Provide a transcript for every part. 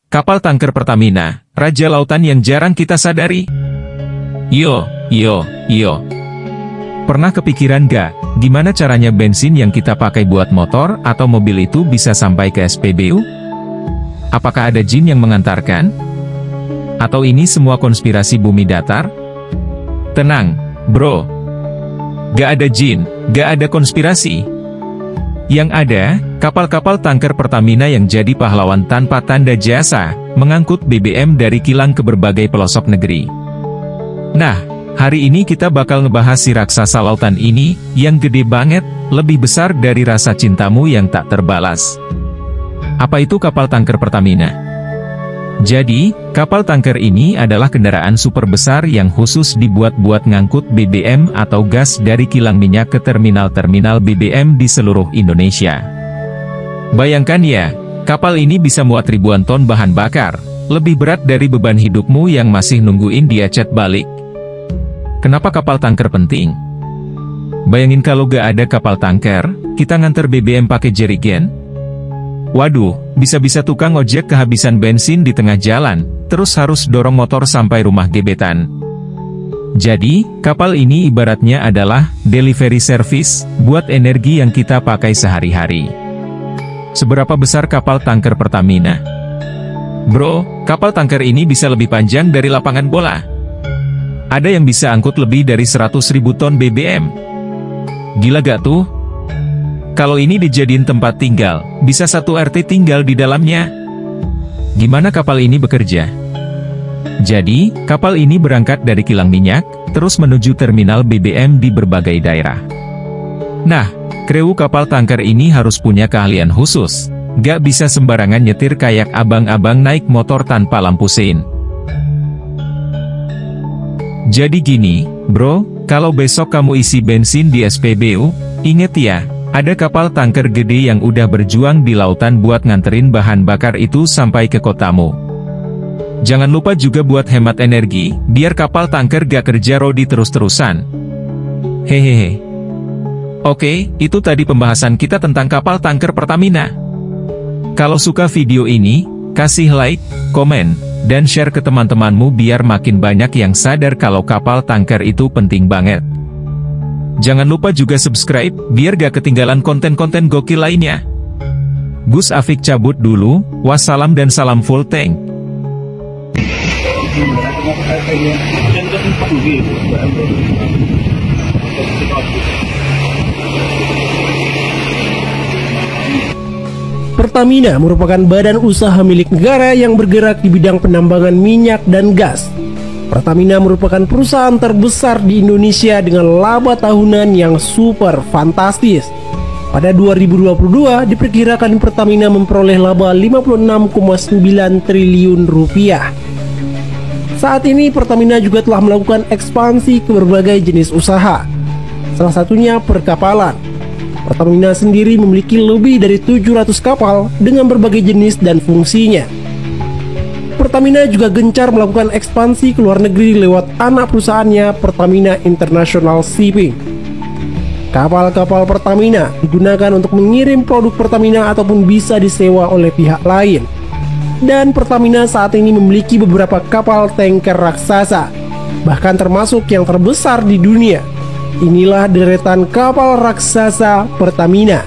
kapal tanker Pertamina, raja lautan yang jarang kita sadari. Yo. Pernah kepikiran gak, gimana caranya bensin yang kita pakai buat motor atau mobil itu bisa sampai ke SPBU? Apakah ada jin yang mengantarkan? Atau ini semua konspirasi bumi datar? Tenang, bro. Gak ada jin, gak ada konspirasi. Yang ada, kapal-kapal tanker Pertamina yang jadi pahlawan tanpa tanda jasa, mengangkut BBM dari kilang ke berbagai pelosok negeri. Nah, hari ini kita bakal ngebahas si raksasa lautan ini, yang gede banget, lebih besar dari rasa cintamu yang tak terbalas. Apa itu kapal tanker Pertamina? Jadi, kapal tanker ini adalah kendaraan super besar yang khusus dibuat buat ngangkut BBM atau gas dari kilang minyak ke terminal-terminal BBM di seluruh Indonesia. Bayangkan ya, kapal ini bisa muat ribuan ton bahan bakar, lebih berat dari beban hidupmu yang masih nungguin dia cat balik. Kenapa kapal tanker penting? Bayangin kalau gak ada kapal tanker, kita nganter BBM pakai jerigen. Waduh, bisa-bisa tukang ojek kehabisan bensin di tengah jalan, terus harus dorong motor sampai rumah gebetan. Jadi, kapal ini ibaratnya adalah delivery service buat energi yang kita pakai sehari-hari. Seberapa besar kapal tanker Pertamina? Bro, kapal tanker ini bisa lebih panjang dari lapangan bola. Ada yang bisa angkut lebih dari 100.000 ton BBM. Gila gak tuh? Kalau ini dijadiin tempat tinggal, bisa satu RT tinggal di dalamnya. Gimana kapal ini bekerja? Jadi, kapal ini berangkat dari kilang minyak, terus menuju terminal BBM di berbagai daerah. Nah, kru kapal tanker ini harus punya keahlian khusus. Gak bisa sembarangan nyetir kayak abang-abang naik motor tanpa lampu sein. Jadi gini, bro, kalau besok kamu isi bensin di SPBU, inget ya, ada kapal tanker gede yang udah berjuang di lautan buat nganterin bahan bakar itu sampai ke kotamu. Jangan lupa juga buat hemat energi, biar kapal tanker gak kerja rodi terus-terusan. Hehehe. Oke, itu tadi pembahasan kita tentang kapal tanker Pertamina. Kalau suka video ini, kasih like, komen, dan share ke teman-temanmu biar makin banyak yang sadar kalau kapal tanker itu penting banget. Jangan lupa juga subscribe, biar gak ketinggalan konten-konten gokil lainnya. Gus Afik cabut dulu, wassalam dan salam full tank. Pertamina merupakan badan usaha milik negara yang bergerak di bidang penambangan minyak dan gas. Pertamina merupakan perusahaan terbesar di Indonesia dengan laba tahunan yang super fantastis. Pada 2022 diperkirakan Pertamina memperoleh laba 56,9 triliun rupiah. Saat ini Pertamina juga telah melakukan ekspansi ke berbagai jenis usaha, salah satunya perkapalan. Pertamina sendiri memiliki lebih dari 700 kapal dengan berbagai jenis dan fungsinya. Pertamina juga gencar melakukan ekspansi ke luar negeri lewat anak perusahaannya Pertamina International Shipping. Kapal-kapal Pertamina digunakan untuk mengirim produk Pertamina ataupun bisa disewa oleh pihak lain. Dan Pertamina saat ini memiliki beberapa kapal tanker raksasa, bahkan termasuk yang terbesar di dunia. Inilah deretan kapal raksasa Pertamina.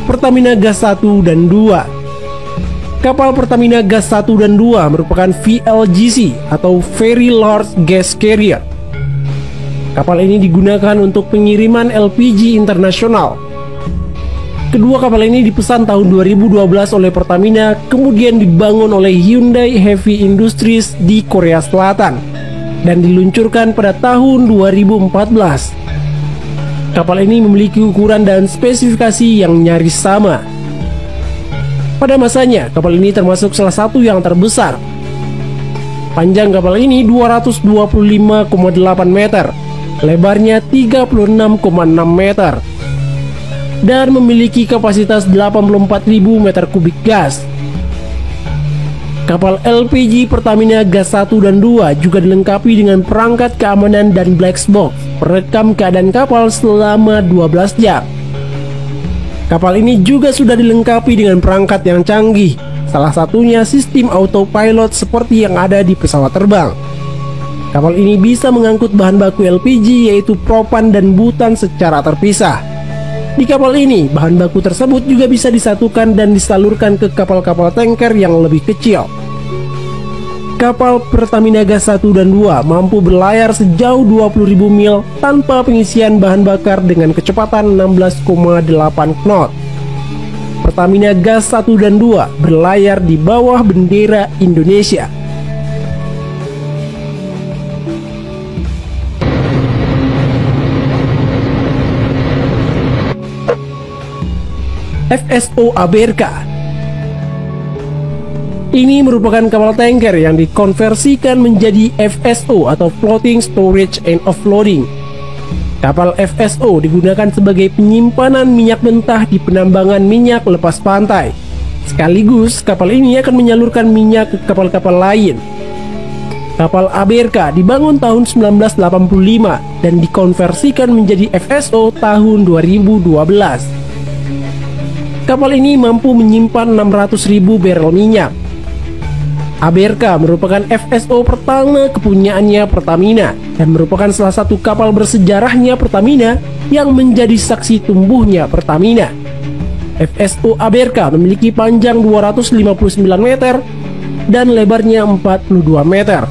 Pertamina Gas 1 dan 2. Kapal Pertamina Gas 1 dan 2 merupakan VLGC atau Very Large Gas Carrier. Kapal ini digunakan untuk pengiriman LPG internasional. Kedua kapal ini dipesan tahun 2012 oleh Pertamina, kemudian dibangun oleh Hyundai Heavy Industries di Korea Selatan dan diluncurkan pada tahun 2014. Kapal ini memiliki ukuran dan spesifikasi yang nyaris sama. Pada masanya, kapal ini termasuk salah satu yang terbesar. Panjang kapal ini 225,8 meter, lebarnya 36,6 meter, dan memiliki kapasitas 84.000 meter kubik gas. Kapal LPG Pertamina Gas 1 dan 2 juga dilengkapi dengan perangkat keamanan dan black box perekam keadaan kapal selama 12 jam. Kapal ini juga sudah dilengkapi dengan perangkat yang canggih, salah satunya sistem autopilot seperti yang ada di pesawat terbang. Kapal ini bisa mengangkut bahan baku LPG yaitu propan dan butan secara terpisah. Di kapal ini, bahan baku tersebut juga bisa disatukan dan disalurkan ke kapal-kapal tanker yang lebih kecil. Kapal Pertamina Gas 1 dan 2 mampu berlayar sejauh 20.000 mil tanpa pengisian bahan bakar dengan kecepatan 16,8 knot. Pertamina Gas 1 dan 2 berlayar di bawah bendera Indonesia. FSO Aberka. Ini merupakan kapal tanker yang dikonversikan menjadi FSO atau Floating Storage and Offloading. Kapal FSO digunakan sebagai penyimpanan minyak mentah di penambangan minyak lepas pantai. Sekaligus kapal ini akan menyalurkan minyak ke kapal-kapal lain. Kapal Aberka dibangun tahun 1985 dan dikonversikan menjadi FSO tahun 2012. Kapal ini mampu menyimpan 600.000 barrel minyak. Aberka merupakan FSO pertama kepunyaannya Pertamina dan merupakan salah satu kapal bersejarahnya Pertamina yang menjadi saksi tumbuhnya Pertamina. FSO Aberka memiliki panjang 259 meter dan lebarnya 42 meter.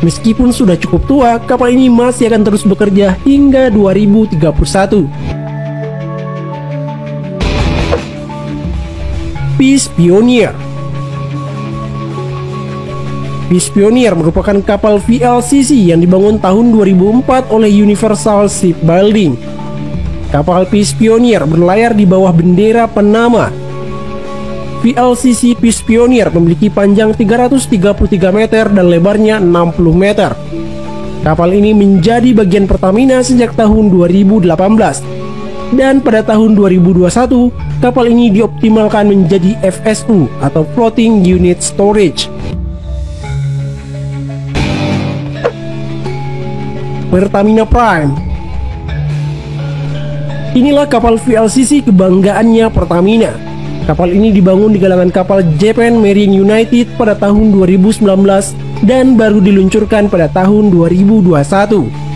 Meskipun sudah cukup tua, kapal ini masih akan terus bekerja hingga 2031. Peace Pioneer. Peace Pioneer merupakan kapal VLCC yang dibangun tahun 2004 oleh Universal Shipbuilding. Kapal Peace Pioneer berlayar di bawah bendera Panama. VLCC Peace Pioneer memiliki panjang 333 meter dan lebarnya 60 meter. Kapal ini menjadi bagian Pertamina sejak tahun 2018. Dan pada tahun 2021, kapal ini dioptimalkan menjadi FSU atau Floating Unit Storage. Pertamina Prime. Inilah kapal VLCC kebanggaannya Pertamina. Kapal ini dibangun di galangan kapal Japan Marine United pada tahun 2019 dan baru diluncurkan pada tahun 2021.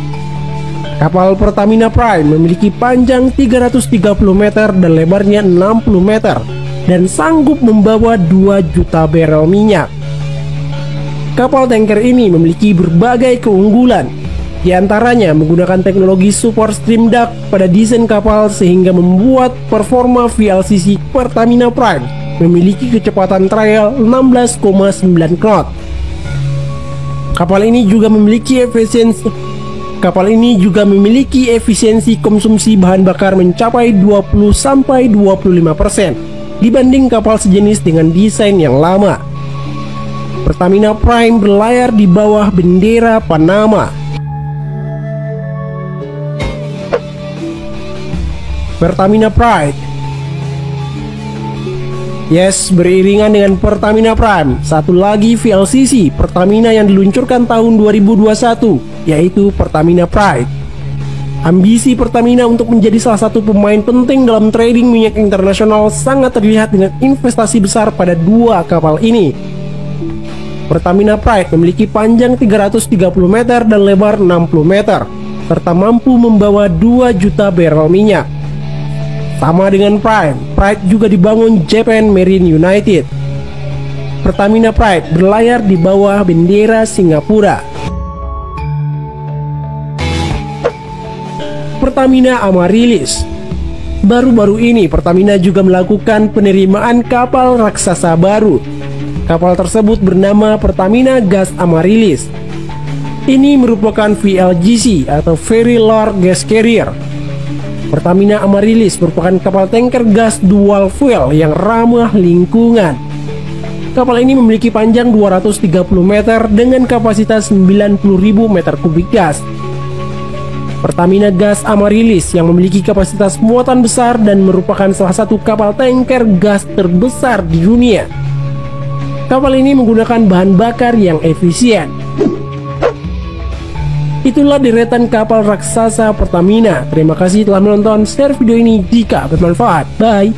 Kapal Pertamina Prime memiliki panjang 330 meter dan lebarnya 60 meter dan sanggup membawa 2 juta barel minyak. Kapal tanker ini memiliki berbagai keunggulan, di antaranya menggunakan teknologi Super Stream Duct pada desain kapal sehingga membuat performa VLCC Pertamina Prime memiliki kecepatan trial 16,9 knot. Kapal ini juga memiliki efisiensi konsumsi bahan bakar mencapai 20-25% dibanding kapal sejenis dengan desain yang lama. Pertamina Prime berlayar di bawah bendera Panama. Pertamina Pride. Yes, beriringan dengan Pertamina Prime, satu lagi VLCC Pertamina yang diluncurkan tahun 2021, yaitu Pertamina Pride. Ambisi Pertamina untuk menjadi salah satu pemain penting dalam trading minyak internasional sangat terlihat dengan investasi besar pada 2 kapal ini. Pertamina Pride memiliki panjang 330 meter dan lebar 60 meter, serta mampu membawa 2 juta barel minyak. Sama dengan Prime juga dibangun Japan Marine United. Pertamina Pride berlayar di bawah bendera Singapura. Pertamina Amaryllis. Baru-baru ini Pertamina juga melakukan penerimaan kapal raksasa baru. Kapal tersebut bernama Pertamina Gas Amaryllis. Ini merupakan VLGC atau Very Large Gas Carrier. Pertamina Amaryllis merupakan kapal tanker gas dual fuel yang ramah lingkungan. Kapal ini memiliki panjang 230 meter dengan kapasitas 90.000 meter kubik gas. Pertamina Gas Amaryllis yang memiliki kapasitas muatan besar dan merupakan salah satu kapal tanker gas terbesar di dunia. Kapal ini menggunakan bahan bakar yang efisien. Itulah deretan kapal raksasa Pertamina. Terima kasih telah menonton. Share video ini jika bermanfaat. Bye.